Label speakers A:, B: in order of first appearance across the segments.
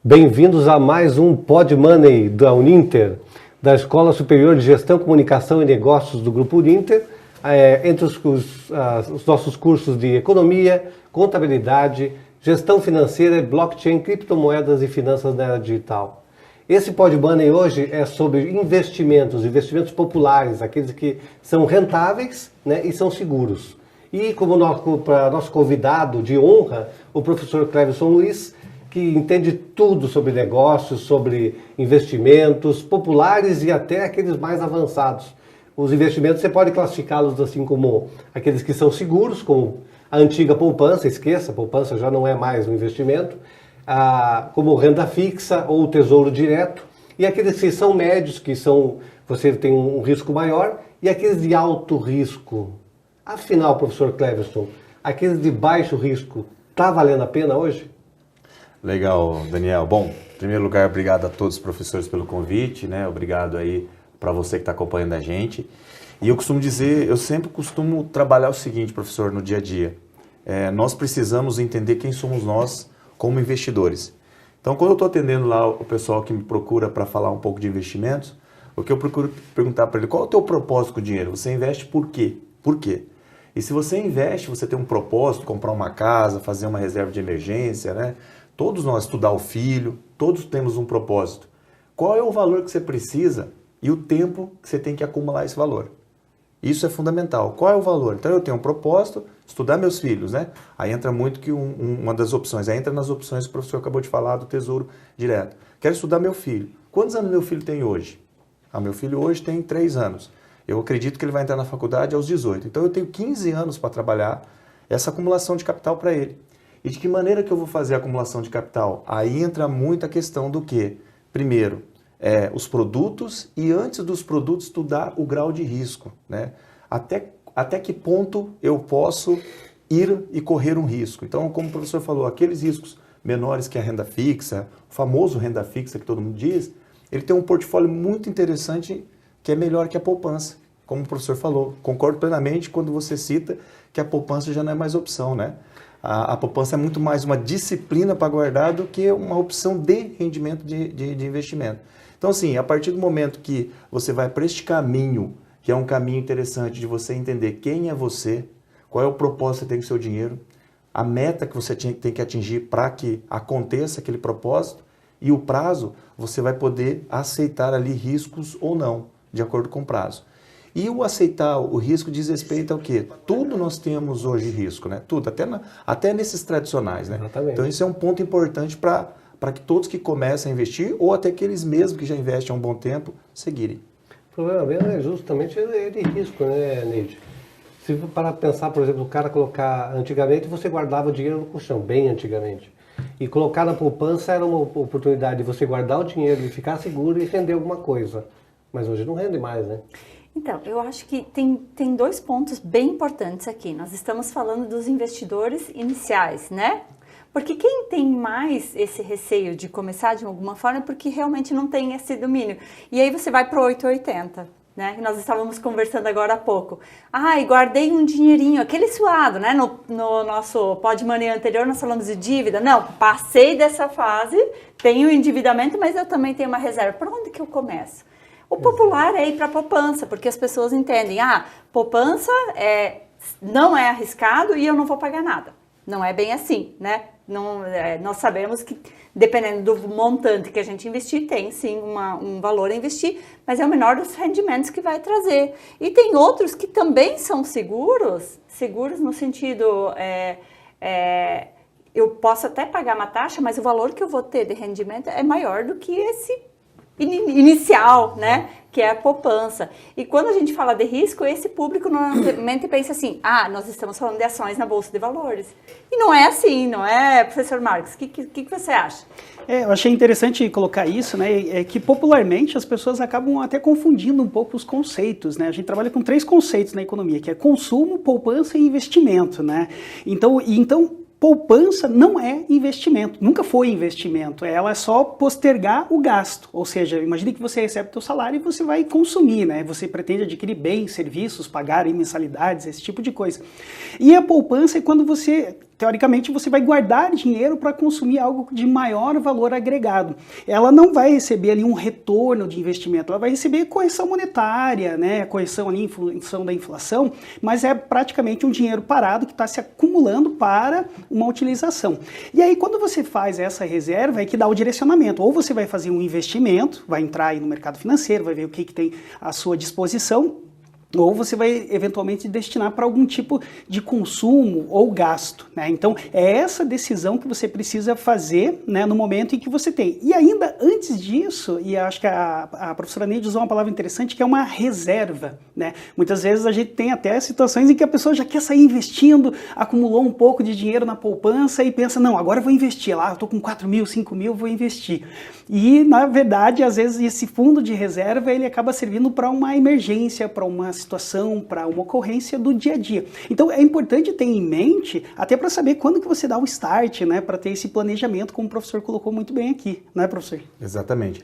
A: Bem-vindos a mais um Pod Money da Uninter, da Escola Superior de Gestão, Comunicação e Negócios do Grupo Uninter, entre os nossos cursos de Economia, Contabilidade, Gestão Financeira, Blockchain, Criptomoedas e Finanças na Era Digital. Esse Pod Money hoje é sobre investimentos populares, aqueles que são rentáveis, né, e são seguros. E como nosso convidado de honra, o professor Cleverson Luiz, que entende tudo sobre negócios, sobre investimentos populares e até aqueles mais avançados. Os investimentos você pode classificá-los assim como aqueles que são seguros, como a antiga poupança, esqueça, a poupança já não é mais um investimento, como renda fixa ou tesouro direto, e aqueles que são médios, você tem um risco maior, e aqueles de alto risco. Afinal, professor Cleverson, aqueles de baixo risco, está valendo a pena hoje?
B: Legal, Daniel. Bom, em primeiro lugar, obrigado a todos os professores pelo convite, né? Obrigado aí para você que está acompanhando a gente. E eu sempre costumo trabalhar o seguinte, professor, no dia a dia. Nós precisamos entender quem somos nós como investidores. Então, quando eu estou atendendo lá o pessoal que me procura para falar um pouco de investimentos, o que eu procuro perguntar para ele, qual é o teu propósito com o dinheiro? Você investe por quê? Por quê? E se você investe, você tem um propósito, comprar uma casa, fazer uma reserva de emergência, né? Todos nós, estudar o filho, todos temos um propósito. Qual é o valor que você precisa e o tempo que você tem que acumular esse valor? Isso é fundamental. Qual é o valor? Então eu tenho um propósito, estudar meus filhos, né? Aí entra muito que uma das opções, aí entra nas opções que o professor acabou de falar do Tesouro Direto. Quero estudar meu filho. Quantos anos meu filho tem hoje? Meu filho hoje tem 3 anos. Eu acredito que ele vai entrar na faculdade aos 18. Então eu tenho 15 anos para trabalhar essa acumulação de capital para ele. E de que maneira que eu vou fazer a acumulação de capital? Aí entra muito a questão do quê? Primeiro, os produtos e antes dos produtos estudar o grau de risco, né? Até que ponto eu posso ir e correr um risco. Então, como o professor falou, aqueles riscos menores que a renda fixa, o famoso renda fixa que todo mundo diz, ele tem um portfólio muito interessante que é melhor que a poupança. Como o professor falou, concordo plenamente quando você cita que a poupança já não é mais opção, né? A poupança é muito mais uma disciplina para guardar do que uma opção de rendimento de investimento. Então, assim, a partir do momento que você vai para este caminho, que é um caminho interessante de você entender quem é você, qual é o propósito que você tem com o seu dinheiro, a meta que você tem que atingir para que aconteça aquele propósito e o prazo, você vai poder aceitar ali riscos ou não, de acordo com o prazo. E o aceitar o risco diz respeito ao quê? Tudo nós temos hoje risco, né? Tudo, até nesses tradicionais, né?
A: Exatamente.
B: Então isso é um ponto importante para que todos que começam a investir, ou até aqueles mesmos que já investem há um bom tempo, seguirem.
A: O problema mesmo é justamente de risco, né, Neide? Se for para pensar, por exemplo, o cara colocar... Antigamente você guardava o dinheiro no colchão, bem antigamente. E colocar na poupança era uma oportunidade de você guardar o dinheiro e ficar seguro e render alguma coisa. Mas hoje não rende mais, né?
C: Então, eu acho que tem 2 pontos bem importantes aqui. Nós estamos falando dos investidores iniciais, né? Porque quem tem mais esse receio de começar de alguma forma é porque realmente não tem esse domínio. E aí você vai para o 880, né? Nós estávamos conversando agora há pouco. E guardei um dinheirinho, aquele suado, né? No nosso Pod Money anterior nós falamos de dívida. Não, passei dessa fase, tenho endividamento, mas eu também tenho uma reserva. Por onde que eu começo? O popular é ir para a poupança, porque as pessoas entendem, poupança não é arriscado e eu não vou pagar nada. Não é bem assim, né? Nós sabemos que, dependendo do montante que a gente investir, tem sim um valor a investir, mas é o menor dos rendimentos que vai trazer. E tem outros que também são seguros no sentido, eu posso até pagar uma taxa, mas o valor que eu vou ter de rendimento é maior do que esse inicial, né, que é a poupança. E quando a gente fala de risco, esse público normalmente pensa assim, nós estamos falando de ações na Bolsa de Valores. E não é assim, não é, professor Marcos? O que você acha?
D: Eu achei interessante colocar isso, né, é que popularmente as pessoas acabam até confundindo um pouco os conceitos, né? A gente trabalha com 3 conceitos na economia, que é consumo, poupança e investimento, né? Então poupança não é investimento, nunca foi investimento, ela é só postergar o gasto, ou seja, imagine que você recebe o seu salário e você vai consumir, né? Você pretende adquirir bens, serviços, pagar mensalidades, esse tipo de coisa. E a poupança é quando você teoricamente, você vai guardar dinheiro para consumir algo de maior valor agregado. Ela não vai receber ali um retorno de investimento, ela vai receber correção monetária, né, correção ali em função da inflação, mas é praticamente um dinheiro parado que está se acumulando para uma utilização. E aí, quando você faz essa reserva, é que dá o direcionamento. Ou você vai fazer um investimento, vai entrar aí no mercado financeiro, vai ver o que tem à sua disposição, ou você vai eventualmente destinar para algum tipo de consumo ou gasto, né? Então, é essa decisão que você precisa fazer, né, no momento em que você tem. E ainda antes disso, e acho que a professora Neide usou uma palavra interessante, que é uma reserva, né? Muitas vezes a gente tem até situações em que a pessoa já quer sair investindo, acumulou um pouco de dinheiro na poupança e pensa, não, agora eu vou investir lá, eu estou com 4 mil, 5 mil, vou investir. E, na verdade, às vezes esse fundo de reserva, ele acaba servindo para uma emergência, para uma situação, para uma ocorrência do dia a dia. Então, é importante ter em mente, até para saber quando que você dá o start, né, para ter esse planejamento, como o professor colocou muito bem aqui, não é, professor?
B: Exatamente.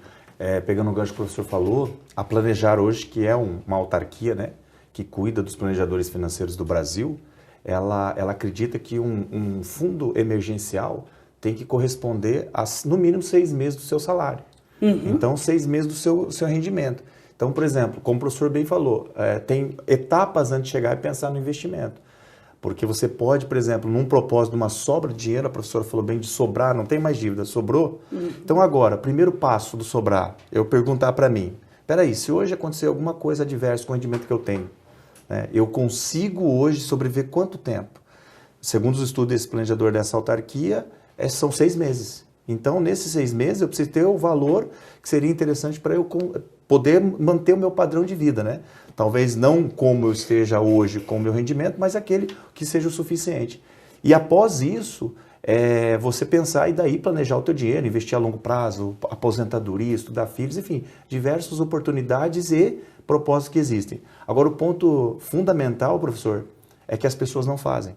B: Pegando o gancho que o professor falou, a Planejar hoje, que é uma autarquia, né, que cuida dos planejadores financeiros do Brasil, ela acredita que um fundo emergencial tem que corresponder a, no mínimo, 6 meses do seu salário. Então, 6 meses do seu rendimento. Então, por exemplo, como o professor bem falou, tem etapas antes de chegar e pensar no investimento. Porque você pode, por exemplo, num propósito de uma sobra de dinheiro, a professora falou bem de sobrar, não tem mais dívida, sobrou. Então, agora, primeiro passo do sobrar, eu perguntar para mim, peraí, se hoje acontecer alguma coisa adversa com o rendimento que eu tenho, né, eu consigo hoje sobreviver quanto tempo? Segundo os estudos desse planejador dessa autarquia, são 6 meses. Então, nesses 6 meses, eu preciso ter o valor que seria interessante para eu poder manter o meu padrão de vida, né? Talvez não como eu esteja hoje com o meu rendimento, mas aquele que seja o suficiente. E após isso, você pensar e daí planejar o teu dinheiro, investir a longo prazo, aposentadoria, estudar filhos, enfim, diversas oportunidades e propósitos que existem. Agora, o ponto fundamental, professor, é que as pessoas não fazem,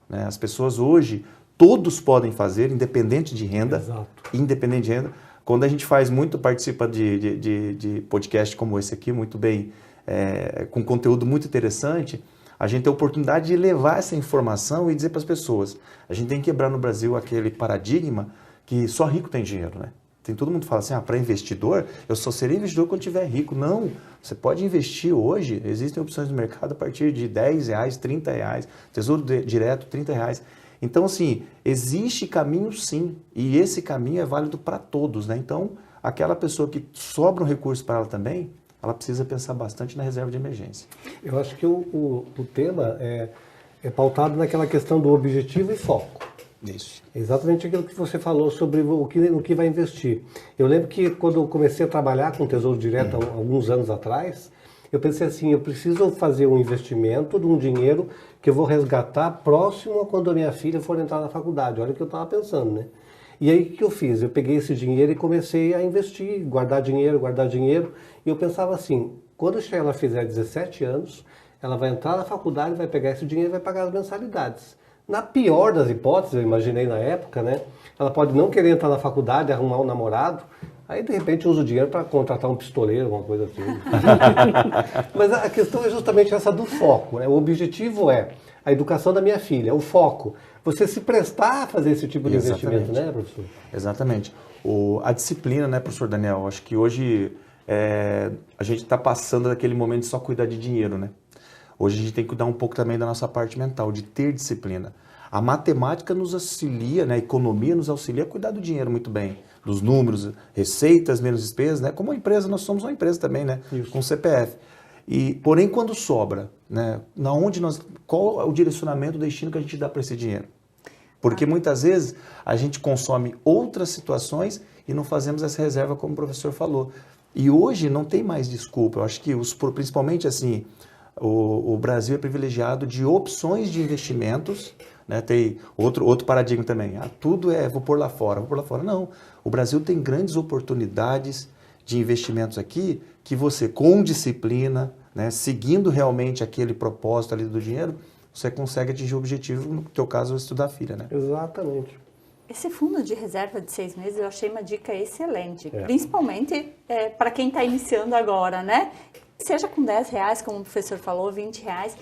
B: né? As pessoas hoje, todos podem fazer, independente de renda.
A: Exato.
B: Independente de renda. Quando a gente participa de podcast como esse aqui, muito bem, com conteúdo muito interessante, a gente tem a oportunidade de levar essa informação e dizer para as pessoas, a gente tem que quebrar no Brasil aquele paradigma que só rico tem dinheiro, né? Todo mundo fala assim, para investidor, eu só serei investidor quando tiver rico. Não, você pode investir hoje, existem opções no mercado a partir de R$10, R$30, Tesouro Direto, R$30. Então, assim, existe caminho sim, e esse caminho é válido para todos, né? Então, aquela pessoa que sobra um recurso para ela também, ela precisa pensar bastante na reserva de emergência.
A: Eu acho que o tema é pautado naquela questão do objetivo e foco.
B: Isso.
A: Exatamente aquilo que você falou sobre o que vai investir. Eu lembro que quando eu comecei a trabalhar com Tesouro Direto há alguns anos atrás, eu pensei assim, eu preciso fazer um investimento de um dinheiro que eu vou resgatar próximo a quando a minha filha for entrar na faculdade. Olha o que eu estava pensando, né? E aí o que eu fiz? Eu peguei esse dinheiro e comecei a investir, guardar dinheiro. E eu pensava assim, quando ela fizer 17 anos, ela vai entrar na faculdade, vai pegar esse dinheiro e vai pagar as mensalidades. Na pior das hipóteses, eu imaginei na época, né? Ela pode não querer entrar na faculdade, arrumar um namorado, aí de repente usa o dinheiro para contratar um pistoleiro, alguma coisa assim. Mas a questão é justamente essa do foco, né? O objetivo é a educação da minha filha, o foco. Você se prestar a fazer esse tipo de investimento, né, professor?
B: Exatamente. A disciplina, né, professor Daniel? Acho que hoje a gente está passando daquele momento de só cuidar de dinheiro, né? Hoje a gente tem que cuidar um pouco também da nossa parte mental, de ter disciplina. A matemática nos auxilia, né? A economia nos auxilia a cuidar do dinheiro muito bem, dos números, receitas menos despesas, né? Como uma empresa, nós somos uma empresa também, né? Isso. Com CPF. Porém, quando sobra, né? Qual é o direcionamento, o destino que a gente dá para esse dinheiro? Porque muitas vezes a gente consome outras situações e não fazemos essa reserva, como o professor falou. E hoje não tem mais desculpa. Eu acho que principalmente assim, o Brasil é privilegiado de opções de investimentos, né? Tem outro paradigma também. Tudo vou pôr lá fora. Não, o Brasil tem grandes oportunidades de investimentos aqui que você, com disciplina, né, seguindo realmente aquele propósito ali do dinheiro, você consegue atingir o objetivo, no teu caso, estudar a filha, né?
A: Exatamente.
C: Esse fundo de reserva de 6 meses eu achei uma dica excelente, principalmente para quem está iniciando agora, né? Seja com R$10, como o professor falou, R$20.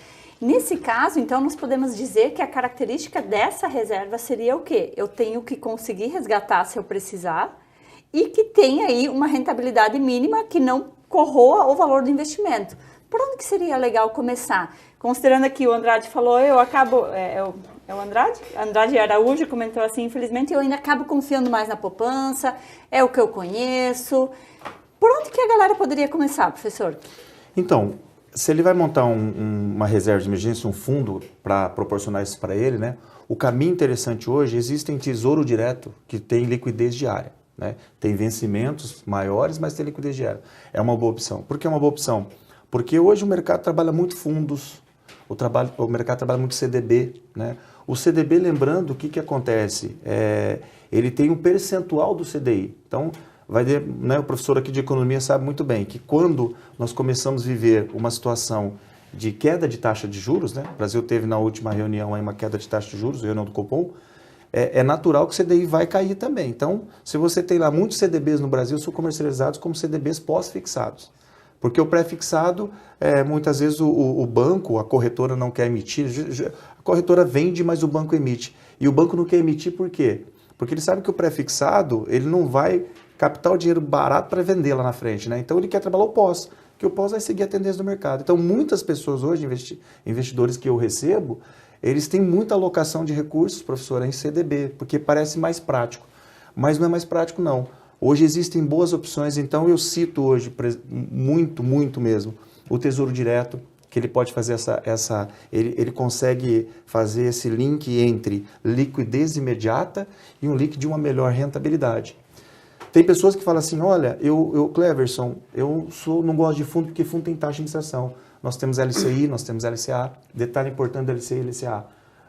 C: Nesse caso, então, nós podemos dizer que a característica dessa reserva seria o quê? Eu tenho que conseguir resgatar se eu precisar e que tenha aí uma rentabilidade mínima que não corroa o valor do investimento. Por onde que seria legal começar? Considerando aqui o Andrade falou, eu acabo... É o Andrade? Andrade Araújo comentou assim, infelizmente eu ainda acabo confiando mais na poupança, é o que eu conheço. Por onde que a galera poderia começar, professor?
B: Então, se ele vai montar uma reserva de emergência, um fundo para proporcionar isso para ele, né? O caminho interessante hoje, existem tesouro direto que tem liquidez diária, né? Tem vencimentos maiores, mas tem liquidez diária. É uma boa opção. Por que é uma boa opção? Porque hoje o mercado trabalha muito fundos, o mercado trabalha muito CDB, né? O CDB, lembrando, o que acontece? Ele tem um percentual do CDI. Então, né, o professor aqui de economia sabe muito bem que quando nós começamos a viver uma situação de queda de taxa de juros, né? O Brasil teve na última reunião aí uma queda de taxa de juros, reunião do Copom, é natural que o CDI vai cair também. Então, se você tem lá muitos CDBs no Brasil, são comercializados como CDBs pós-fixados. Porque o pré-fixado, muitas vezes o banco, a corretora não quer emitir, a corretora vende, mas o banco emite. E o banco não quer emitir por quê? Porque ele sabe que o pré-fixado, ele não vai captar o dinheiro barato para vender lá na frente, né? Então ele quer trabalhar o pós, que o pós vai seguir a tendência do mercado. Então muitas pessoas hoje, investidores que eu recebo, eles têm muita alocação de recursos, professor, em CDB, porque parece mais prático. Mas não é mais prático, não. Hoje existem boas opções, então eu cito hoje, muito mesmo, o Tesouro Direto, que ele pode fazer ele consegue fazer esse link entre liquidez imediata e um link de uma melhor rentabilidade. Tem pessoas que falam assim, olha, Cleverson, não gosto de fundo porque fundo tem taxa de administração. Nós temos LCI, nós temos LCA, detalhe importante da LCI e LCA.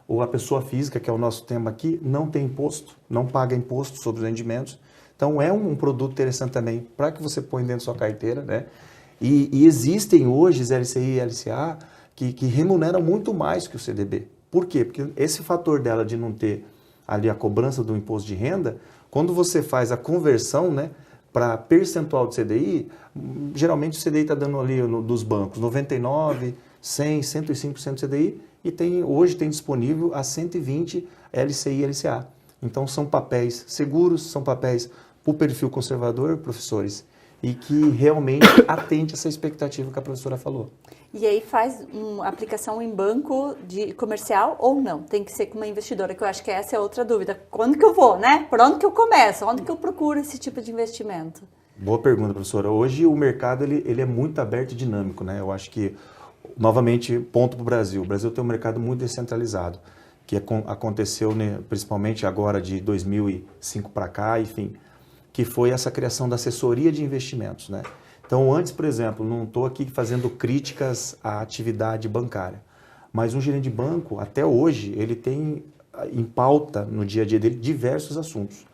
B: Ou a pessoa física, que é o nosso tema aqui, não tem imposto, não paga imposto sobre os rendimentos. Então é um produto interessante também para que você põe dentro da sua carteira, né? E existem hoje LCI e LCA que remuneram muito mais que o CDB. Por quê? Porque esse fator dela de não ter ali a cobrança do imposto de renda, quando você faz a conversão, né, para percentual de CDI, geralmente o CDI está dando ali dos bancos 99, 100, 105% de CDI e hoje tem disponível a 120 LCI e LCA. Então são papéis seguros, são papéis para o perfil conservador, professores, e que realmente atende essa expectativa que a professora falou.
C: E aí faz uma aplicação em banco comercial ou não? Tem que ser com uma investidora, que eu acho que essa é outra dúvida. Quando que eu vou, né? Por onde que eu começo? Onde que eu procuro esse tipo de investimento?
B: Boa pergunta, professora. Hoje o mercado ele é muito aberto e dinâmico, né? Eu acho que, novamente, ponto para o Brasil. O Brasil tem um mercado muito descentralizado, que aconteceu, né, principalmente agora de 2005 para cá, enfim, que foi essa criação da assessoria de investimentos, né? Então, antes, por exemplo, não estou aqui fazendo críticas à atividade bancária, mas um gerente de banco, até hoje, ele tem em pauta, no dia a dia dele, diversos assuntos.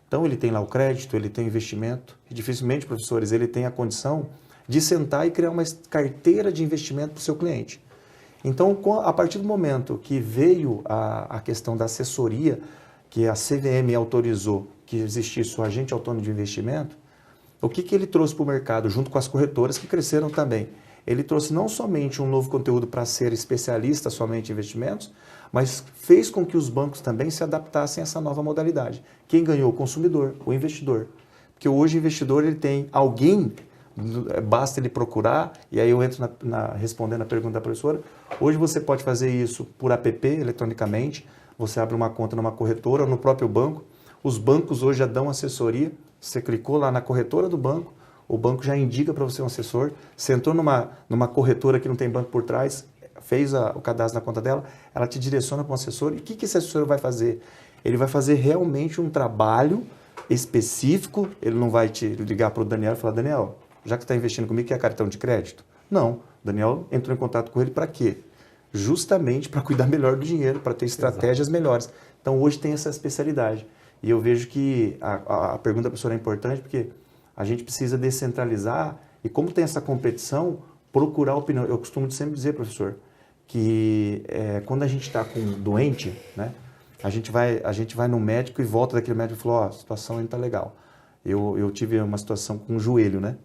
B: Então, ele tem lá o crédito, ele tem investimento, e dificilmente, professores, ele tem a condição de sentar e criar uma carteira de investimento para o seu cliente. Então, a partir do momento que veio a questão da assessoria, que a CVM autorizou que existisse o agente autônomo de investimento, o que ele trouxe para o mercado, junto com as corretoras que cresceram também? Ele trouxe não somente um novo conteúdo para ser especialista somente em investimentos, mas fez com que os bancos também se adaptassem a essa nova modalidade. Quem ganhou? O consumidor, o investidor. Porque hoje o investidor ele tem alguém, basta ele procurar, e aí eu entro respondendo a pergunta da professora, hoje você pode fazer isso por app, eletronicamente, você abre uma conta numa corretora ou no próprio banco. Os bancos hoje já dão assessoria. Você clicou lá na corretora do banco, o banco já indica para você um assessor. Você entrou numa corretora que não tem banco por trás, fez o cadastro na conta dela, ela te direciona para um assessor. E o que esse assessor vai fazer? Ele vai fazer realmente um trabalho específico. Ele não vai te ligar para o Daniel e falar, Daniel, já que está investindo comigo, quer cartão de crédito? Não. Daniel entrou em contato com ele para quê? Justamente para cuidar melhor do dinheiro, para ter estratégias melhores. Então, hoje tem essa especialidade. E eu vejo que a pergunta da professora é importante porque a gente precisa descentralizar e como tem essa competição, procurar opinião. Eu costumo sempre dizer, professor, que quando a gente está com um doente, né, a gente vai no médico e volta daquele médico e fala, a situação ainda está legal. Eu tive uma situação com o joelho, né?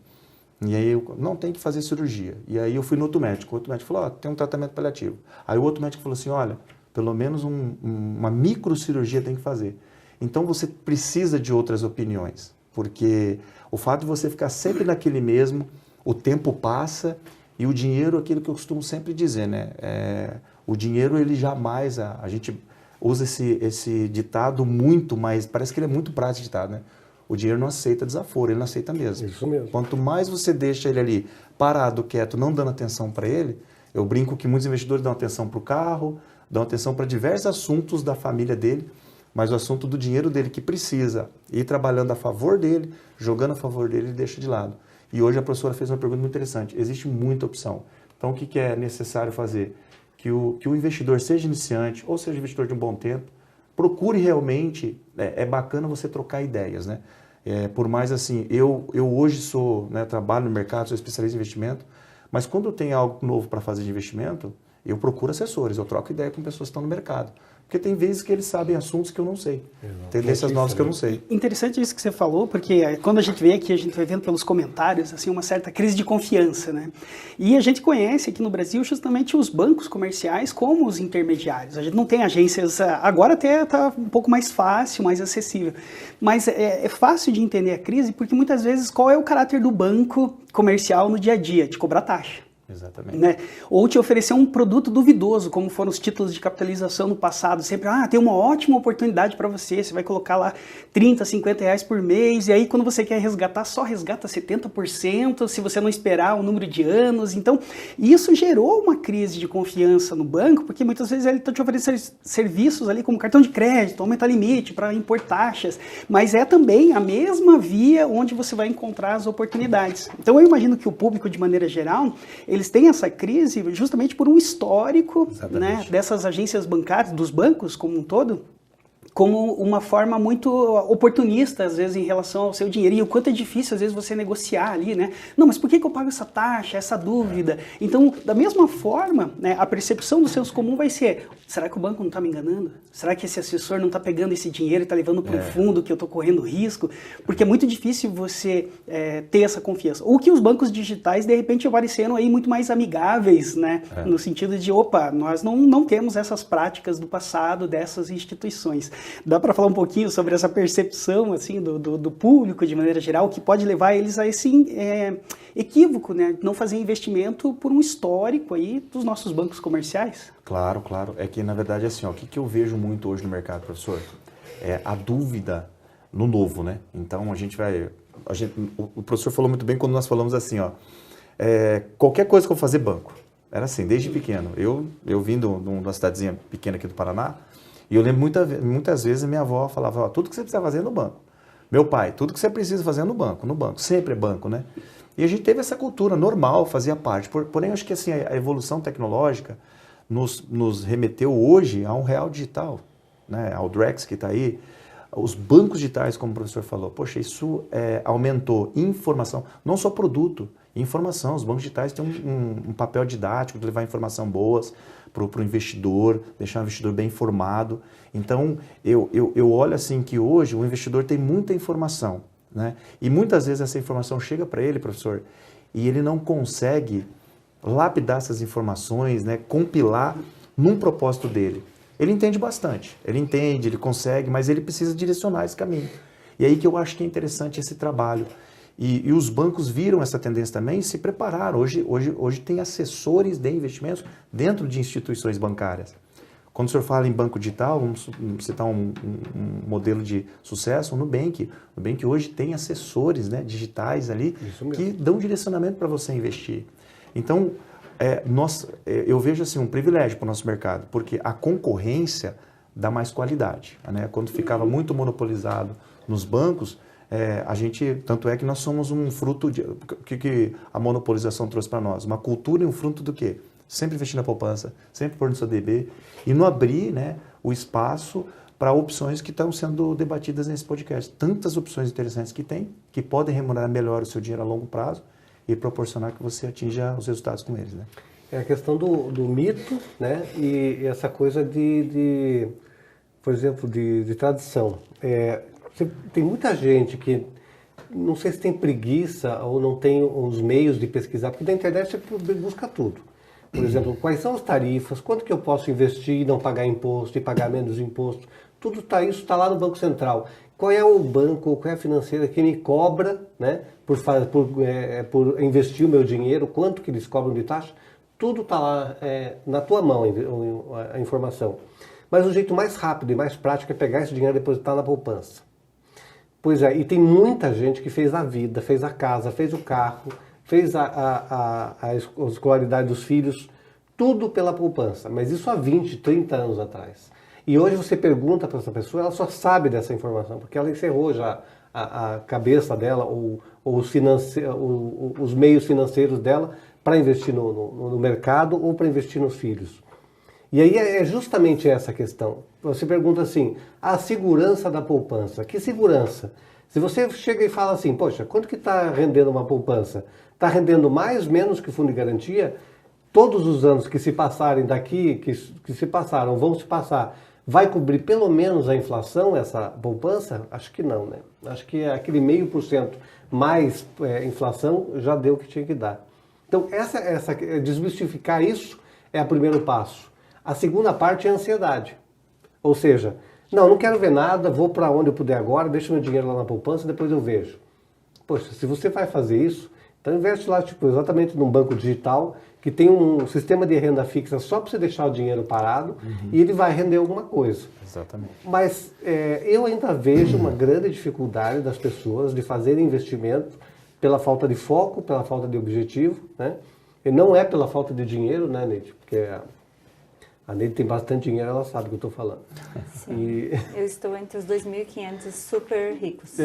B: E aí eu, não, tem que fazer cirurgia. E aí eu fui no outro médico. O outro médico falou, tem um tratamento paliativo. Aí o outro médico falou assim, olha, pelo menos uma microcirurgia tem que fazer. Então você precisa de outras opiniões, porque o fato de você ficar sempre naquele mesmo, o tempo passa e o dinheiro, aquilo que eu costumo sempre dizer, né? O dinheiro, ele jamais, a gente usa esse ditado muito, mas parece que ele é muito prático ditado, né? O dinheiro não aceita desaforo, ele não aceita mesmo.
A: Isso mesmo.
B: Quanto mais você deixa ele ali parado, quieto, não dando atenção para ele, eu brinco que muitos investidores dão atenção para o carro, dão atenção para diversos assuntos da família dele, mas o assunto do dinheiro dele que precisa ir trabalhando a favor dele, jogando a favor dele, ele deixa de lado. E hoje a professora fez uma pergunta muito interessante. Existe muita opção. Então o que é necessário fazer? Que o investidor seja iniciante ou seja investidor de um bom tempo, procure realmente, é bacana você trocar ideias, né? Por mais assim, eu hoje sou, né, trabalho no mercado, sou especialista em investimento, mas quando eu tenho algo novo para fazer de investimento, eu procuro assessores, eu troco ideia com pessoas que estão no mercado. Porque tem vezes que eles sabem assuntos que eu não sei, tendências novas que eu não sei.
D: Interessante isso que você falou, porque quando a gente vem aqui, a gente vai vendo pelos comentários, assim, uma certa crise de confiança, né? E a gente conhece aqui no Brasil justamente os bancos comerciais como os intermediários. A gente não tem agências, agora até está um pouco mais fácil, mais acessível. Mas é fácil de entender a crise porque muitas vezes qual é o caráter do banco comercial no dia a dia? Te cobrar taxa.
B: Exatamente.
D: Né? Ou te oferecer um produto duvidoso, como foram os títulos de capitalização no passado. Sempre, tem uma ótima oportunidade para você, você vai colocar lá 30, 50 reais por mês, e aí quando você quer resgatar, só resgata 70%, se você não esperar um número de anos. Então, isso gerou uma crise de confiança no banco, porque muitas vezes ele está te oferecendo serviços ali como cartão de crédito, aumentar limite para impor taxas, mas é também a mesma via onde você vai encontrar as oportunidades. Então, eu imagino que o público, de maneira geral, eles têm essa crise justamente por um histórico, né, dessas agências bancárias, dos bancos como um todo, como uma forma muito oportunista, às vezes, em relação ao seu dinheiro. E o quanto é difícil, às vezes, você negociar ali, né? Não, mas por que eu pago essa taxa, essa dúvida? Então, da mesma forma, né, a percepção do senso comum vai ser, será que o banco não está me enganando? Será que esse assessor não está pegando esse dinheiro e está levando para um fundo que eu estou correndo risco? Porque é muito difícil você ter essa confiança. Ou que os bancos digitais, de repente, apareceram aí muito mais amigáveis, né? No sentido de, nós não temos essas práticas do passado dessas instituições. Dá para falar um pouquinho sobre essa percepção assim, do público, de maneira geral, que pode levar eles a esse equívoco, né? Não fazer investimento por um histórico aí dos nossos bancos comerciais?
B: Claro, claro. É que, na verdade, assim, o que eu vejo muito hoje no mercado, professor, é a dúvida no novo, né? Então, o professor falou muito bem quando nós falamos assim, qualquer coisa que eu vou fazer, banco. Era assim, desde pequeno. Eu vim de uma cidadezinha pequena aqui do Paraná, e eu lembro muitas vezes a minha avó falava, tudo que você precisa fazer é no banco. Meu pai, tudo que você precisa fazer é no banco, sempre é banco, né? E a gente teve essa cultura normal, fazia parte. Porém, eu acho que assim, a evolução tecnológica nos remeteu hoje a um real digital, né? Ao Drex que está aí. Os bancos digitais, como o professor falou, poxa, isso aumentou informação, não só produto, informação. Os bancos digitais têm um papel didático de levar informação boas para o investidor, deixar o investidor bem informado. Então, eu olho assim que hoje o investidor tem muita informação, né? E muitas vezes essa informação chega para ele, professor, e ele não consegue lapidar essas informações, né? Compilar num propósito dele. Ele entende bastante, ele consegue, mas ele precisa direcionar esse caminho. E aí que eu acho que é interessante esse trabalho. E os bancos viram essa tendência também e se prepararam. Hoje tem assessores de investimentos dentro de instituições bancárias. Quando o senhor fala em banco digital, vamos citar um modelo de sucesso, o Nubank. O Nubank hoje tem assessores, né, digitais ali que dão direcionamento para você investir. Então, eu vejo assim, um privilégio para o nosso mercado, porque a concorrência dá mais qualidade, né? Quando ficava muito monopolizado nos bancos, tanto é que nós somos um fruto de... O que a monopolização trouxe para nós? Uma cultura e um fruto do quê? Sempre investir na poupança, sempre pôr no seu DB e não abrir, né, o espaço para opções que estão sendo debatidas nesse podcast. Tantas opções interessantes que tem, que podem remunerar melhor o seu dinheiro a longo prazo e proporcionar que você atinja os resultados com eles, né?
A: É a questão do mito, né? E essa coisa por exemplo, de tradição. Tem muita gente que não sei se tem preguiça ou não tem os meios de pesquisar, porque na internet você busca tudo. Por exemplo, quais são as tarifas, quanto que eu posso investir e não pagar imposto e pagar menos imposto. Tudo isso está lá no Banco Central. Qual é o banco, qual é a financeira que me cobra, né, por investir o meu dinheiro, quanto que eles cobram de taxa? Tudo está lá na tua mão, a informação. Mas o jeito mais rápido e mais prático é pegar esse dinheiro e depositar na poupança. Pois é, e tem muita gente que fez a vida, fez a casa, fez o carro, fez a escolaridade dos filhos, tudo pela poupança. Mas isso há 20, 30 anos atrás. E hoje você pergunta para essa pessoa, ela só sabe dessa informação, porque ela encerrou já a cabeça dela ou os meios financeiros dela para investir no mercado ou para investir nos filhos. E aí é justamente essa questão. Você pergunta assim, a segurança da poupança. Que segurança? Se você chega e fala assim, poxa, quanto que está rendendo uma poupança? Está rendendo mais, menos que o fundo de garantia? Todos os anos que se passarem daqui, que se passaram, vão se passar, vai cobrir pelo menos a inflação, essa poupança? Acho que não, né? Acho que aquele 0,5% mais inflação já deu o que tinha que dar. Então, desmistificar isso é o primeiro passo. A segunda parte é a ansiedade. Ou seja, não quero ver nada, vou para onde eu puder agora, deixo meu dinheiro lá na poupança, depois eu vejo. Poxa, se você vai fazer isso, então investe lá exatamente num banco digital que tem um sistema de renda fixa só para você deixar o dinheiro parado e ele vai render alguma coisa.
B: Exatamente.
A: Mas eu ainda vejo uma grande dificuldade das pessoas de fazerem investimento pela falta de foco, pela falta de objetivo, né? E não é pela falta de dinheiro, né, Neide? Porque a Neide tem bastante dinheiro, ela sabe o que eu estou falando.
C: Sim, eu estou entre os 2.500 super ricos.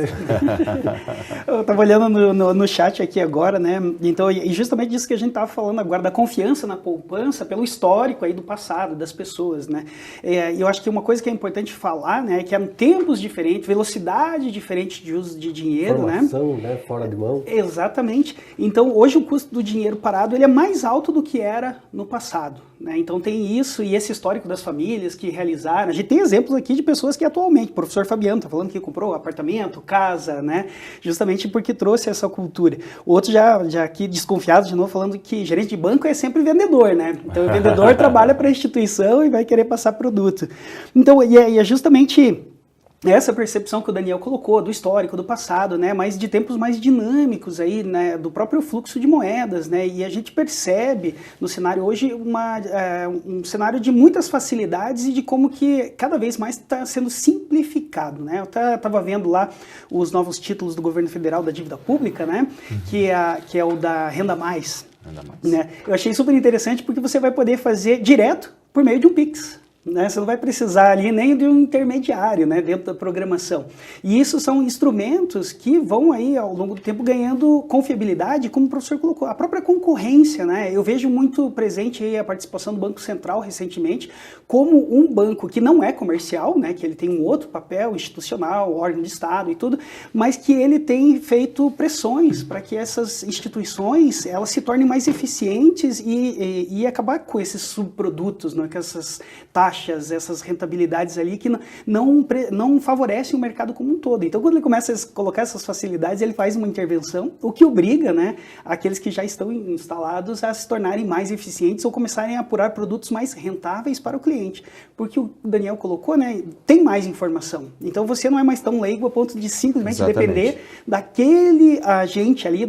D: Eu estava olhando no chat aqui agora, né? Então, e justamente disso que a gente estava falando agora, da confiança na poupança pelo histórico aí do passado, das pessoas, né? E eu acho que uma coisa que é importante falar, né, é que há tempos diferentes, velocidade diferente de uso de dinheiro,
A: Formação, né? Fora de mão.
D: Exatamente. Então, hoje o custo do dinheiro parado ele é mais alto do que era no passado, né? Então, tem isso e esse histórico das famílias que realizaram. A gente tem exemplos aqui de pessoas que atualmente, o professor Fabiano está falando que comprou apartamento, casa, né? Justamente porque trouxe essa cultura. O outro já aqui desconfiado de novo, falando que gerente de banco é sempre vendedor, né? Então o vendedor trabalha para a instituição e vai querer passar produto. Então, e é justamente essa percepção que o Daniel colocou do histórico, do passado, né, mas de tempos mais dinâmicos aí, né, do próprio fluxo de moedas, né, e a gente percebe no cenário hoje um cenário de muitas facilidades e de como que cada vez mais está sendo simplificado, né. Eu estava vendo lá os novos títulos do governo federal da dívida pública, né, que é o da Renda Mais. Né. Eu achei super interessante porque você vai poder fazer direto por meio de um Pix. Né? Você não vai precisar ali nem de um intermediário, né, dentro da programação. E isso são instrumentos que vão aí ao longo do tempo ganhando confiabilidade, como o professor colocou, a própria concorrência, né? Eu vejo muito presente aí a participação do Banco Central recentemente como um banco que não é comercial, né, que ele tem um outro papel institucional, órgão de Estado e tudo, mas que ele tem feito pressões para que essas instituições elas se tornem mais eficientes e acabar com esses subprodutos, né, com essas taxas, essas rentabilidades ali que não favorecem o mercado como um todo. Então, quando ele começa a colocar essas facilidades, ele faz uma intervenção, o que obriga, né, aqueles que já estão instalados a se tornarem mais eficientes ou começarem a apurar produtos mais rentáveis para o cliente. Porque o Daniel colocou, né, tem mais informação. Então, você não é mais tão leigo a ponto de simplesmente depender daquele agente ali,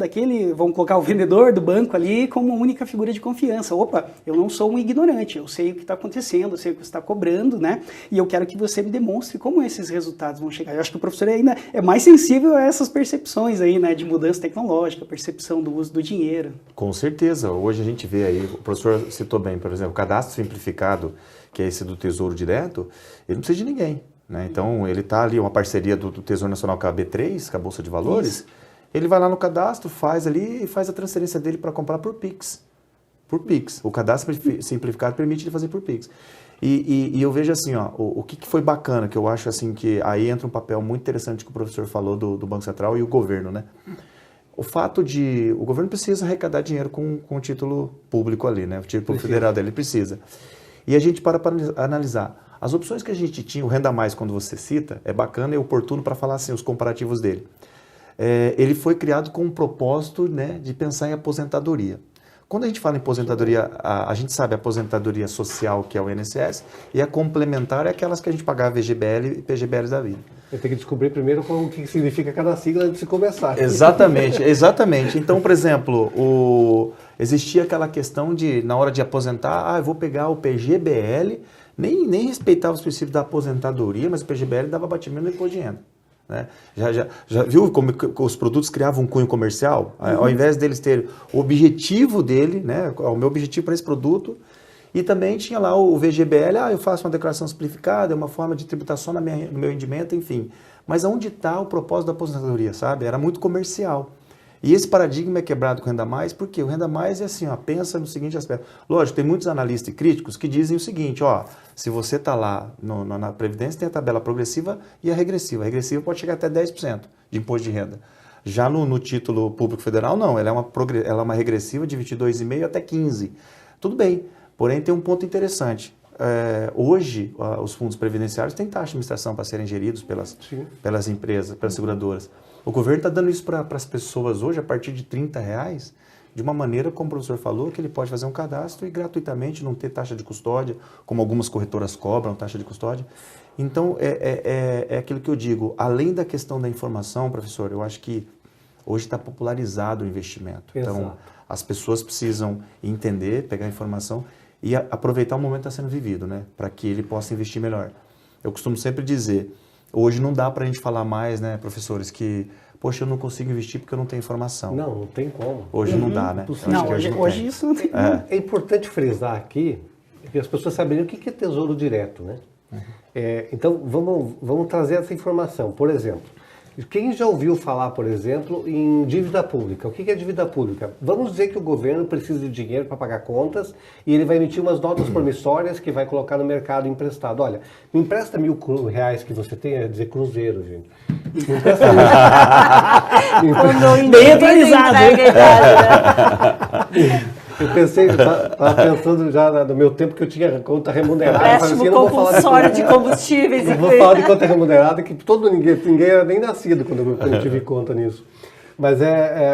D: vamos colocar o vendedor do banco ali como única figura de confiança. Opa, eu não sou um ignorante, eu sei o que está acontecendo, eu sei o que está cobrando, né? E eu quero que você me demonstre como esses resultados vão chegar. Eu acho que o professor ainda é mais sensível a essas percepções aí, né? De mudança tecnológica, percepção do uso do dinheiro.
B: Com certeza. Hoje a gente vê aí, o professor citou bem, por exemplo, o cadastro simplificado, que é esse do Tesouro Direto, ele não precisa de ninguém, né? Então, ele está ali, uma parceria do Tesouro Nacional com a B3, com a Bolsa de Valores, isso. Ele vai lá no cadastro, faz ali e faz a transferência dele para comprar por Pix. Por Pix. O cadastro simplificado permite ele fazer por Pix. E eu vejo assim, ó, o que foi bacana, que eu acho assim que aí entra um papel muito interessante que o professor falou do Banco Central e o governo, né? O fato de... O governo precisa arrecadar dinheiro com o título público ali, né? O título federal dele precisa. E a gente para analisar. As opções que a gente tinha, o Renda Mais, quando você cita, é bacana e oportuno para falar assim, os comparativos dele. ele foi criado com um propósito, né, de pensar em aposentadoria. Quando a gente fala em aposentadoria, a gente sabe a aposentadoria social, que é o INSS, e a complementar é aquelas que a gente pagava VGBL e PGBL da vida.
A: Eu tenho que descobrir primeiro o que significa cada sigla antes de começar.
B: Exatamente, exatamente. Então, por exemplo, existia aquela questão de, na hora de aposentar, eu vou pegar o PGBL, nem respeitava os princípios da aposentadoria, mas o PGBL dava batimento no imposto de renda. Né? Já viu como os produtos criavam um cunho comercial? Ao invés deles terem o objetivo dele, né? O meu objetivo para esse produto, e também tinha lá o VGBL, eu faço uma declaração simplificada, é uma forma de tributação no meu rendimento, enfim. Mas onde está o propósito da aposentadoria, sabe? Era muito comercial. E esse paradigma é quebrado com o Renda Mais, porque o Renda Mais é assim, pensa no seguinte aspecto. Lógico, tem muitos analistas e críticos que dizem o seguinte, se você está lá na Previdência, tem a tabela progressiva e a regressiva. A regressiva pode chegar até 10% de imposto de renda. Já no título público federal, não. Ela é uma regressiva de 22,5% até 15%. Tudo bem, porém tem um ponto interessante. Hoje, os fundos previdenciários têm taxa de administração para serem geridos pelas empresas, pelas seguradoras. O governo está dando isso para as pessoas hoje, a partir de R$30, de uma maneira, como o professor falou, que ele pode fazer um cadastro e gratuitamente não ter taxa de custódia, como algumas corretoras cobram taxa de custódia. Então, é aquilo que eu digo, além da questão da informação, professor, eu acho que hoje está popularizado o investimento.
A: Exato.
B: Então, as pessoas precisam entender, pegar a informação e aproveitar o momento que está sendo vivido, né, para que ele possa investir melhor. Eu costumo sempre dizer, hoje não dá para a gente falar mais, né, professores, que, poxa, eu não consigo investir porque eu não tenho informação.
A: Não tem como.
B: Hoje não dá, né?
D: Não, hoje isso não tem.
A: É importante frisar aqui que as pessoas saberem o que é tesouro direto, né? Então, vamos trazer essa informação. Por exemplo, quem já ouviu falar, por exemplo, em dívida pública? O que é dívida pública? Vamos dizer que o governo precisa de dinheiro para pagar contas e ele vai emitir umas notas promissórias que vai colocar no mercado emprestado. Olha, me empresta R$1.000 que você tem, é dizer cruzeiro, gente. Me empresta
D: Bem atualizado.
A: Eu estava pensando já no meu tempo que eu tinha conta remunerada.
C: Empréstimo compulsório de combustíveis.
A: Não vou falar de conta remunerada, que ninguém era nem nascido quando eu tive conta nisso. Mas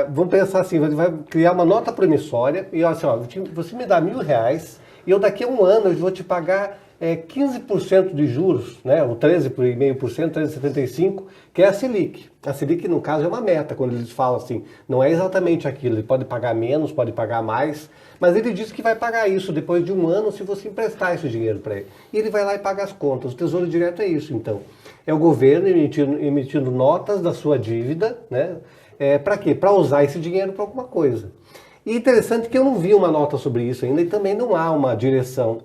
A: vamos pensar assim, vai criar uma nota promissória e assim, você me dá R$1.000 e eu daqui a um ano eu vou te pagar 15% de juros, né, ou 13,5%, 13,75%, que é a Selic. A Selic, no caso, é uma meta, quando eles falam assim, não é exatamente aquilo, ele pode pagar menos, pode pagar mais, mas ele diz que vai pagar isso depois de um ano se você emprestar esse dinheiro para ele. E ele vai lá e paga as contas. O Tesouro Direto é isso, então. É o governo emitindo notas da sua dívida, né, para quê? Para usar esse dinheiro para alguma coisa. E interessante que eu não vi uma nota sobre isso ainda e também não há uma direção.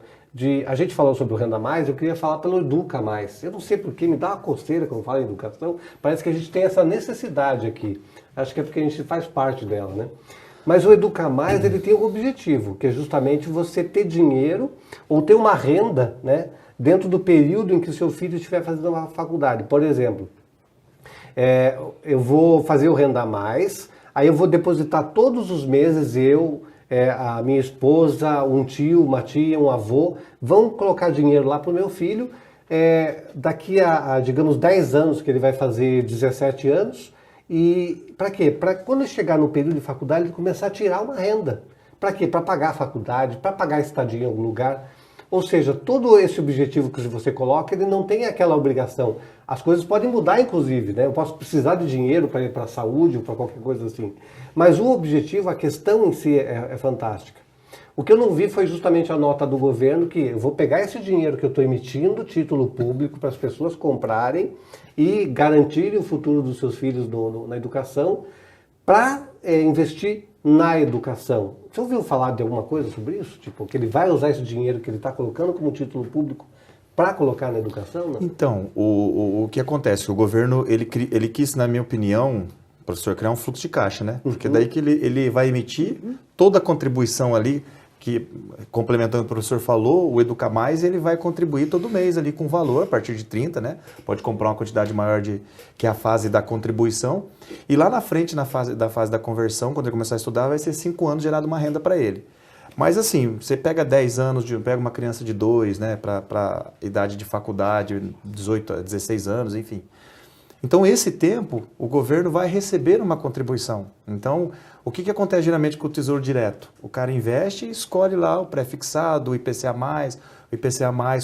A: A gente falou sobre o Renda Mais, eu queria falar pelo Educa Mais. Eu não sei porquê, me dá uma coceira quando falo em educação, parece que a gente tem essa necessidade aqui. Acho que é porque a gente faz parte dela, né? Mas o Educa Mais, ele tem um objetivo, que é justamente você ter dinheiro ou ter uma renda, né, dentro do período em que o seu filho estiver fazendo uma faculdade. Por exemplo, eu vou fazer o Renda Mais, aí eu vou depositar todos os meses, a minha esposa, um tio, uma tia, um avô, vão colocar dinheiro lá para o meu filho, daqui a, digamos, 10 anos, que ele vai fazer 17 anos, e para quê? Para quando ele chegar no período de faculdade, ele começar a tirar uma renda. Para quê? Para pagar a faculdade, para pagar a estadia em algum lugar. Ou seja, todo esse objetivo que você coloca, ele não tem aquela obrigação. As coisas podem mudar, inclusive, né? Eu posso precisar de dinheiro para ir para a saúde ou para qualquer coisa assim. Mas o objetivo, a questão em si é fantástica. O que eu não vi foi justamente a nota do governo que eu vou pegar esse dinheiro que eu estou emitindo, título público, para as pessoas comprarem e garantirem o futuro dos seus filhos na educação, para investir na educação. Você ouviu falar de alguma coisa sobre isso? Tipo, que ele vai usar esse dinheiro que ele está colocando como título público para colocar na educação? Não?
B: Então, o que acontece? O governo, ele quis, na minha opinião, professor, criar um fluxo de caixa, né? Porque daí que ele vai emitir toda a contribuição ali, que, complementando o que o professor falou, o Educa Mais, ele vai contribuir todo mês ali com valor, a partir de 30, né? Pode comprar uma quantidade maior, que é a fase da contribuição. E lá na frente, na fase da conversão, quando ele começar a estudar, vai ser 5 anos gerado uma renda para ele. Mas assim, você pega 10 anos, pega uma criança de 2, né? Para idade de faculdade, 18 a 16 anos, enfim. Então, esse tempo, o governo vai receber uma contribuição. Então, o que acontece geralmente com o Tesouro Direto? O cara investe e escolhe lá o pré-fixado, o IPCA+,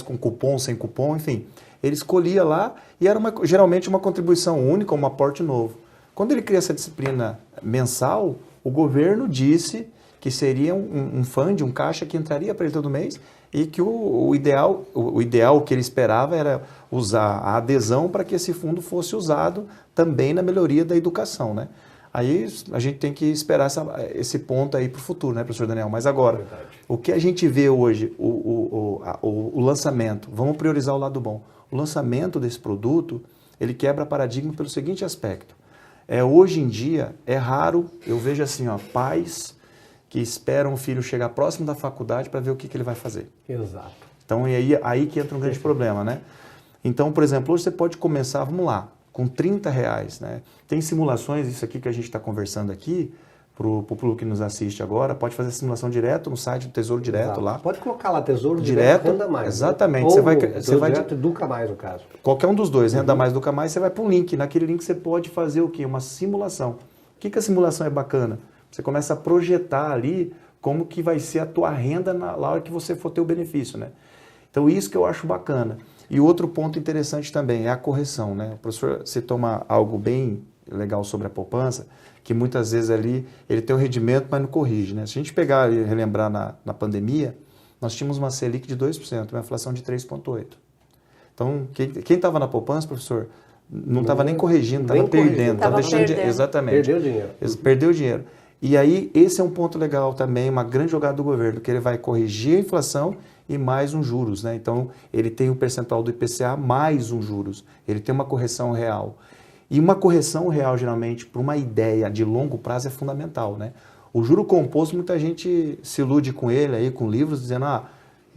B: com cupom, sem cupom, enfim. Ele escolhia lá e era geralmente uma contribuição única, um aporte novo. Quando ele cria essa disciplina mensal, o governo disse que seria um fund, um caixa que entraria para ele todo mês e que o ideal que ele esperava era usar a adesão para que esse fundo fosse usado também na melhoria da educação, né? Aí a gente tem que esperar esse ponto aí para o futuro, né, professor Daniel? Mas agora, o que a gente vê hoje, o lançamento, vamos priorizar o lado bom. O lançamento desse produto, ele quebra paradigma pelo seguinte aspecto. Hoje em dia, é raro, eu vejo assim, pais que esperam o filho chegar próximo da faculdade para ver o que ele vai fazer.
A: Exato.
B: Então, é aí que entra um grande problema, né? Então, por exemplo, hoje você pode começar, vamos lá, com R$30, né? Tem simulações, isso aqui que a gente está conversando aqui, para o público que nos assiste agora, pode fazer simulação direto no site do Tesouro Direto.
A: Exato.
B: Lá.
A: Pode colocar lá Tesouro Direto, Renda Mais.
B: Exatamente.
A: Ou
B: você vai
A: Direto Educa Mais, no caso.
B: Qualquer um dos dois, Renda Mais, Educa Mais, você vai para um link. Naquele link você pode fazer o quê? Uma simulação. O que a simulação é bacana? Você começa a projetar ali como que vai ser a tua renda na hora que você for ter o benefício, né? Então, isso que eu acho bacana. E outro ponto interessante também é a correção, né? O professor citou algo bem legal sobre a poupança, que muitas vezes ali ele tem o rendimento, mas não corrige, né? Se a gente pegar e relembrar na pandemia, nós tínhamos uma Selic de 2%, uma inflação de 3,8%. Então, quem estava na poupança, professor, não estava nem corrigindo, estava perdendo. Estava deixando
C: perdendo.
B: Exatamente.
A: Perdeu dinheiro.
B: Perdeu dinheiro. E aí, esse é um ponto legal também, uma grande jogada do governo, que ele vai corrigir a inflação e mais um juros, né? Então, ele tem um percentual do IPCA mais um juros. Ele tem uma correção real. E uma correção real, geralmente, para uma ideia de longo prazo é fundamental, né? O juro composto, muita gente se ilude com ele aí, com livros, dizendo,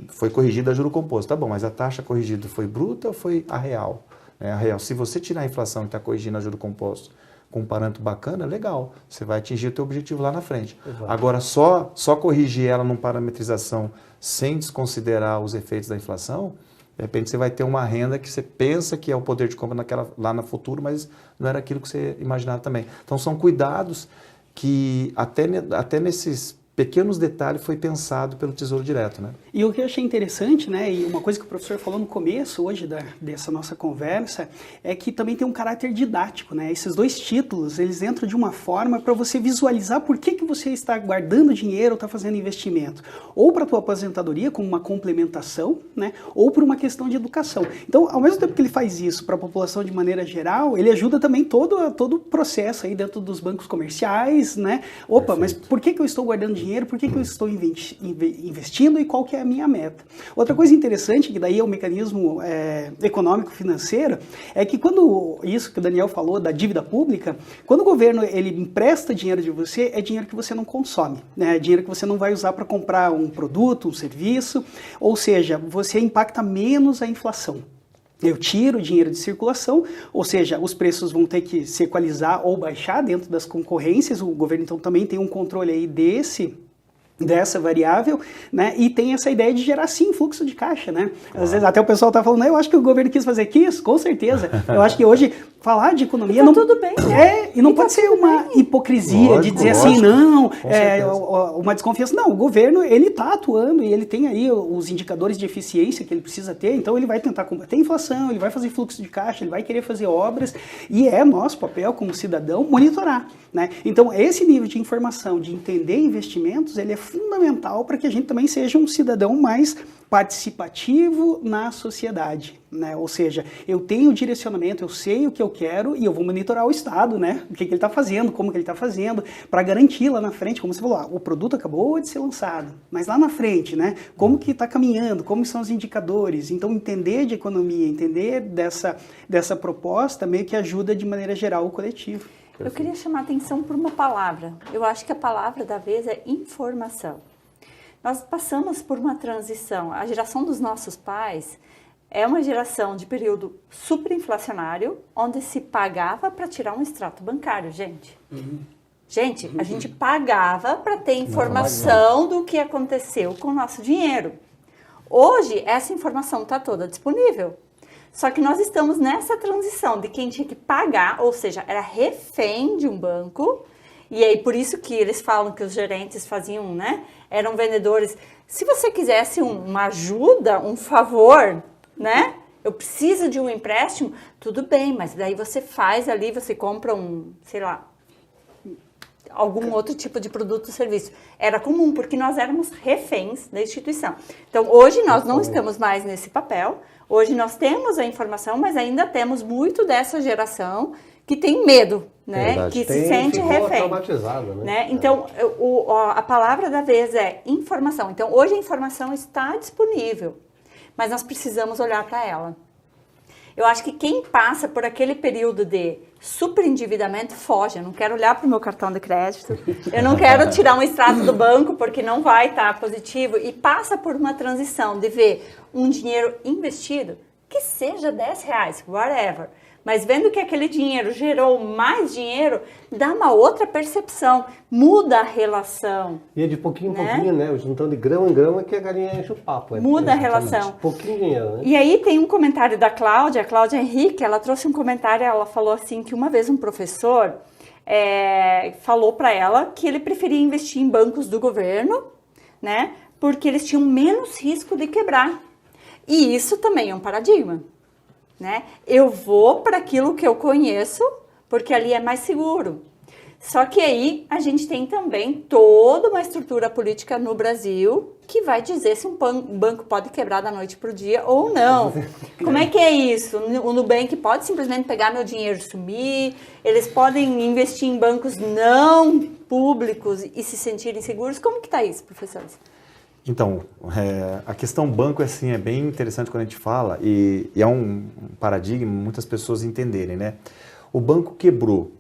B: foi corrigida a juro composto. Tá bom, mas a taxa corrigida foi bruta ou foi a real? A real. Se você tirar a inflação e está corrigindo a juro composto com um parâmetro bacana, legal. Você vai atingir o teu objetivo lá na frente. Exato. Agora, só corrigir ela numa parametrização sem desconsiderar os efeitos da inflação, de repente você vai ter uma renda que você pensa que é o poder de compra lá no futuro, mas não era aquilo que você imaginava também. Então, são cuidados que até nesses pequenos detalhes foi pensado pelo Tesouro Direto, né?
D: E o que eu achei interessante, né, e uma coisa que o professor falou no começo hoje dessa nossa conversa, é que também tem um caráter didático, né? Esses dois títulos, eles entram de uma forma para você visualizar por que você está guardando dinheiro ou está fazendo investimento. Ou para a tua aposentadoria, como uma complementação, né? Ou por uma questão de educação. Então, ao mesmo tempo que ele faz isso para a população de maneira geral, ele ajuda também todo o processo aí dentro dos bancos comerciais, né? Opa, mas por que eu estou guardando dinheiro? Por que eu estou investindo e qual que é a minha meta? Outra coisa interessante, que daí é o mecanismo econômico-financeiro, é que quando, isso que o Daniel falou da dívida pública, quando o governo ele empresta dinheiro de você, é dinheiro que você não consome, né? É dinheiro que você não vai usar para comprar um produto, um serviço, ou seja, você impacta menos a inflação. Eu tiro o dinheiro de circulação, ou seja, os preços vão ter que se equalizar ou baixar dentro das concorrências, o governo então também tem um controle aí dessa variável, né? E tem essa ideia de gerar sim fluxo de caixa, né? Às vezes até o pessoal tá falando, eu acho que o governo quis fazer isso, com certeza. Eu acho que hoje falar de economia
C: não tudo bem, né?
D: E não pode ser uma hipocrisia de dizer assim, não, uma desconfiança. Não, o governo ele tá atuando e ele tem aí os indicadores de eficiência que ele precisa ter, então ele vai tentar combater a inflação, ele vai fazer fluxo de caixa, ele vai querer fazer obras e é nosso papel como cidadão monitorar, né? Então esse nível de informação, de entender investimentos, ele é fundamental para que a gente também seja um cidadão mais participativo na sociedade, né? Ou seja, eu tenho direcionamento, eu sei o que eu quero e eu vou monitorar o Estado, né? O que ele está fazendo, como que ele está fazendo, para garantir lá na frente, como você falou, o produto acabou de ser lançado, mas lá na frente, né? Como que está caminhando, como são os indicadores, então entender de economia, entender dessa proposta meio que ajuda de maneira geral o coletivo.
C: Eu queria chamar a atenção por uma palavra. Eu acho que a palavra da vez é informação. Nós passamos por uma transição. A geração dos nossos pais é uma geração de período superinflacionário, onde se pagava para tirar um extrato bancário, gente. Gente, a gente pagava para ter informação do que aconteceu com o nosso dinheiro. Hoje, essa informação está toda disponível. Só que nós estamos nessa transição de quem tinha que pagar, ou seja, era refém de um banco. E aí, por isso que eles falam que os gerentes faziam, né? Eram vendedores. Se você quisesse uma ajuda, um favor, né? Eu preciso de um empréstimo, tudo bem, mas daí você faz ali, você compra sei lá, algum outro tipo de produto ou serviço. Era comum, porque nós éramos reféns da instituição. Então, hoje nós não estamos mais nesse papel. Hoje nós temos a informação, mas ainda temos muito dessa geração que tem medo, né?
A: Verdade.
C: Que se sente refém.
A: Traumatizada, né?
C: Então, a palavra da vez é informação. Então, hoje a informação está disponível, mas nós precisamos olhar para ela. Eu acho que quem passa por aquele período de superendividamento foge. Eu não quero olhar para o meu cartão de crédito, eu não quero tirar um extrato do banco porque não vai estar positivo, e passa por uma transição de ver um dinheiro investido, que seja R$10, whatever, mas vendo que aquele dinheiro gerou mais dinheiro, dá uma outra percepção, muda a relação.
A: E é de pouquinho em pouquinho, né? Juntando de grão em grão é que a galinha enche o papo.
C: Muda a relação.
A: Pouquinho dinheiro, né?
C: E aí tem um comentário da Cláudia, a Cláudia Henrique, ela trouxe um comentário, ela falou assim que uma vez um professor falou para ela que ele preferia investir em bancos do governo, né? Porque eles tinham menos risco de quebrar. E isso também é um paradigma. Né? Eu vou para aquilo que eu conheço, porque ali é mais seguro. Só que aí a gente tem também toda uma estrutura política no Brasil que vai dizer se um banco pode quebrar da noite para o dia ou não. Como é que é isso? O Nubank pode simplesmente pegar meu dinheiro e sumir? Eles podem investir em bancos não públicos e se sentirem seguros? Como que está isso, professores?
B: Então, a questão banco assim, é bem interessante quando a gente fala, e é um paradigma muitas pessoas entenderem, né? O banco quebrou.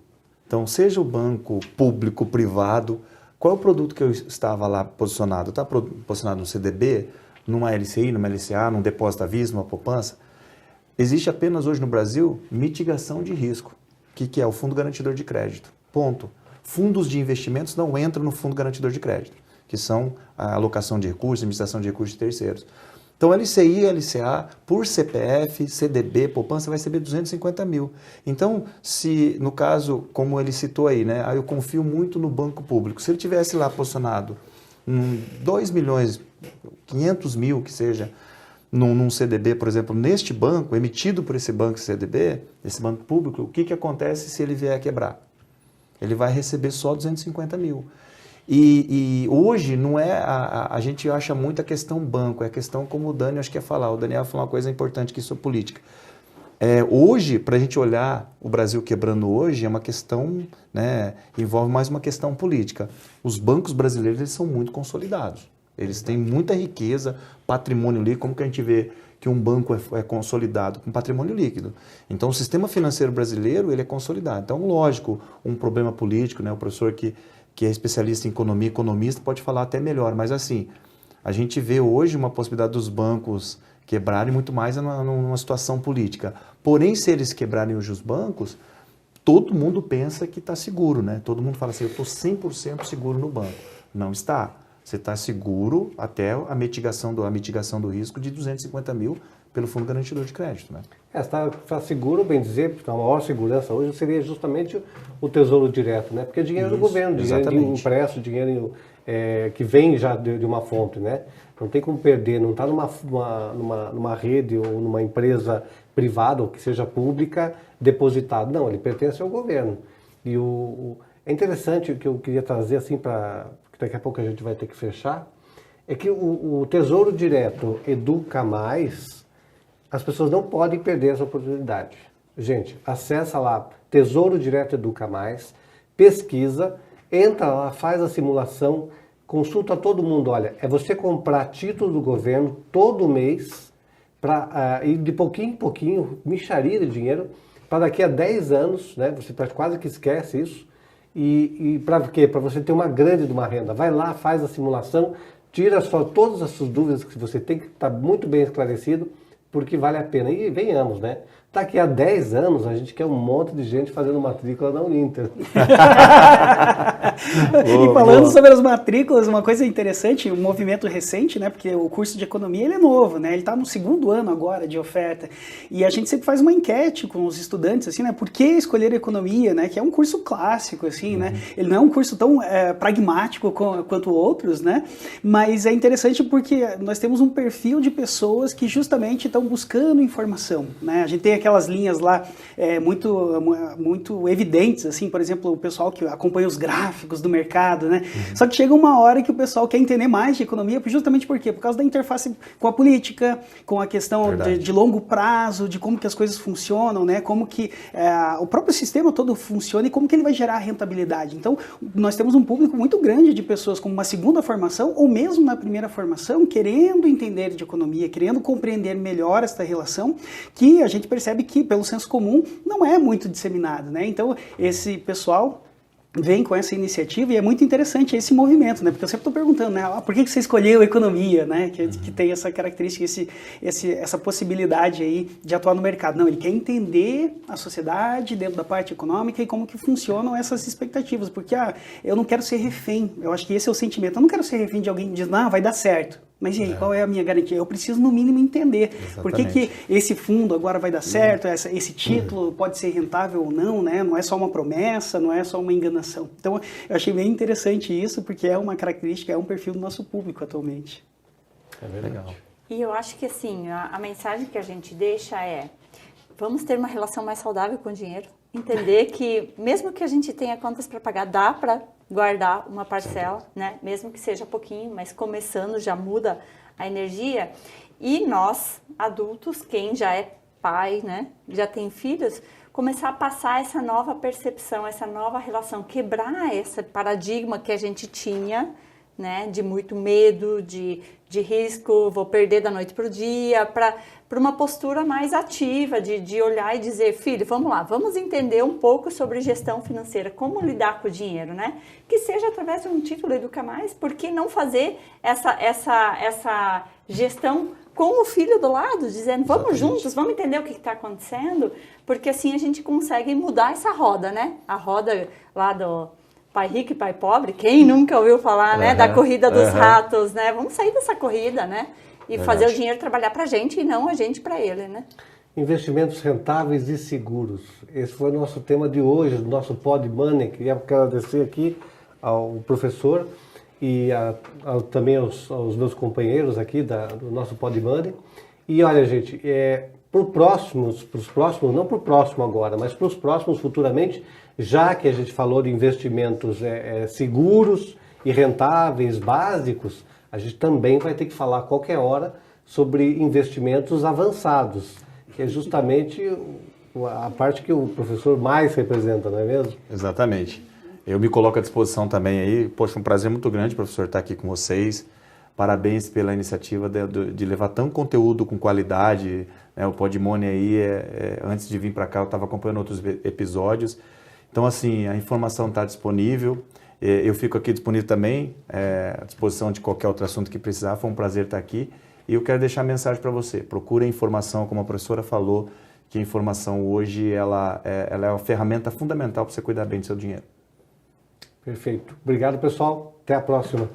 B: Então, seja o banco público, privado, qual é o produto que eu estava lá posicionado? Está posicionado no CDB, numa LCI, numa LCA, num depósito à vista, numa poupança? Existe apenas hoje no Brasil mitigação de risco, que é o Fundo Garantidor de Crédito. Ponto. Fundos de investimentos não entram no Fundo Garantidor de Crédito, que são a alocação de recursos, administração de recursos de terceiros. Então, LCI, LCA, por CPF, CDB, poupança, vai receber 250 mil. Então, se, no caso, como ele citou aí, né, eu confio muito no banco público. Se ele tivesse lá posicionado 2 milhões, 500 mil, que seja, num CDB, por exemplo, neste banco, emitido por esse banco CDB, esse banco público, o que acontece se ele vier a quebrar? Ele vai receber só 250 mil. E hoje não é, a gente acha muito a questão banco, é a questão como o Dani acho que ia falar. O Daniel falou uma coisa importante que isso é política. Hoje, para a gente olhar o Brasil quebrando hoje, é uma questão, né, envolve mais uma questão política. Os bancos brasileiros eles são muito consolidados. Eles têm muita riqueza, patrimônio líquido, como que a gente vê que um banco é consolidado com patrimônio líquido. Então, o sistema financeiro brasileiro ele é consolidado. Então, lógico, um problema político, né, o professor que é especialista em economia, economista, pode falar até melhor, mas assim, a gente vê hoje uma possibilidade dos bancos quebrarem muito mais numa situação política. Porém, se eles quebrarem hoje os bancos, todo mundo pensa que está seguro, né? Todo mundo fala assim, eu estou 100% seguro no banco. Não está. Você está seguro até a mitigação do risco de 250 mil pelo Fundo Garantidor de Crédito, né?
A: Está seguro, bem dizer, porque a maior segurança hoje seria justamente o Tesouro Direto, né? Porque é dinheiro do governo, dinheiro de impresso, dinheiro que vem já de uma fonte, né? Não tem como perder, não está numa rede ou numa empresa privada ou que seja pública depositado. Não, ele pertence ao governo. E é interessante o que eu queria trazer, assim, que daqui a pouco a gente vai ter que fechar, é que o Tesouro Direto educa mais. As pessoas não podem perder essa oportunidade. Gente, acessa lá, Tesouro Direto Educa Mais, pesquisa, entra lá, faz a simulação, consulta todo mundo. Olha, é você comprar título do governo todo mês, e de pouquinho em pouquinho, mixaria de dinheiro, para daqui a 10 anos, né, você quase que esquece isso, e para quê? Para você ter uma grande de uma renda. Vai lá, faz a simulação, tira só todas as suas dúvidas que você tem, que está muito bem esclarecido, porque vale a pena. E venhamos, né? Daqui a 10 anos, a gente quer um monte de gente fazendo matrícula na Uninter.
D: E falando sobre as matrículas, uma coisa interessante, um movimento recente, né? Porque o curso de economia ele é novo, né? Ele está no 2º ano agora de oferta. E a gente sempre faz uma enquete com os estudantes, assim, né? Por que escolher economia, né? Que é um curso clássico, assim, né? Ele não é um curso tão pragmático quanto outros, né? Mas é interessante porque nós temos um perfil de pessoas que justamente estão buscando informação, né? A gente tem aquelas linhas lá muito evidentes, assim, por exemplo, o pessoal que acompanha os gráficos do mercado, né? Só que chega uma hora que o pessoal quer entender mais de economia, justamente por quê? Por causa da interface com a política, com a questão de longo prazo, de como que as coisas funcionam, né? Como que o próprio sistema todo funciona e como que ele vai gerar rentabilidade. Então, nós temos um público muito grande de pessoas com uma 2ª formação ou mesmo na primeira formação, querendo entender de economia, querendo compreender melhor esta relação, que a gente percebe que, pelo senso comum, não é muito disseminado, né? Então, esse pessoal vem com essa iniciativa e é muito interessante esse movimento, né? Porque eu sempre estou perguntando, né? Por que você escolheu economia, né? Que tem essa característica, essa possibilidade aí de atuar no mercado. Não, ele quer entender a sociedade dentro da parte econômica e como que funcionam essas expectativas. Porque eu não quero ser refém. Eu acho que esse é o sentimento. Eu não quero ser refém de alguém que diz, não, vai dar certo. Mas e aí, qual é a minha garantia? Eu preciso, no mínimo, entender. Exatamente. Por que esse fundo agora vai dar certo, esse título pode ser rentável ou não, né? Não é só uma promessa, não é só uma enganação. Então, eu achei bem interessante isso, porque é uma característica, é um perfil do nosso público atualmente.
A: É bem legal.
C: E eu acho que, assim, a mensagem que a gente deixa é, vamos ter uma relação mais saudável com o dinheiro, entender que, mesmo que a gente tenha contas para pagar, dá para guardar uma parcela, né? Mesmo que seja pouquinho, mas começando já muda a energia. E nós, adultos, quem já é pai, né, já tem filhos, começar a passar essa nova percepção, essa nova relação, quebrar esse paradigma que a gente tinha, né, de muito medo, de risco, vou perder da noite para o dia, para uma postura mais ativa, de olhar e dizer, filho, vamos lá, vamos entender um pouco sobre gestão financeira, como lidar com o dinheiro, né? Que seja através de um título Educa Mais, por que não fazer essa gestão com o filho do lado, dizendo, vamos juntos, vamos entender o que está acontecendo, porque assim a gente consegue mudar essa roda, né? A roda lá do pai rico e pai pobre, quem nunca ouviu falar, né, da corrida dos ratos, né? Vamos sair dessa corrida, né? E fazer o dinheiro trabalhar para a gente e não a gente para ele, né?
A: Investimentos rentáveis e seguros. Esse foi o nosso tema de hoje, do nosso Pod Money. Queria agradecer aqui ao professor e também aos meus companheiros aqui do nosso Pod Money. E olha, gente, para os próximos, não para o próximo agora, mas para os próximos futuramente, já que a gente falou de investimentos seguros e rentáveis, básicos, a gente também vai ter que falar a qualquer hora sobre investimentos avançados, que é justamente a parte que o professor mais representa, não é mesmo?
B: Exatamente. Eu me coloco à disposição também aí. Poxa, um prazer muito grande, professor, estar aqui com vocês. Parabéns pela iniciativa de levar tão conteúdo com qualidade, né? O Pod Money aí, antes de vir para cá, eu estava acompanhando outros episódios. Então, assim, a informação está disponível. Eu fico aqui disponível também, à disposição de qualquer outro assunto que precisar. Foi um prazer estar aqui. E eu quero deixar a mensagem para você. Procure a informação, como a professora falou, que a informação hoje ela é uma ferramenta fundamental para você cuidar bem do seu dinheiro.
A: Perfeito. Obrigado, pessoal. Até a próxima.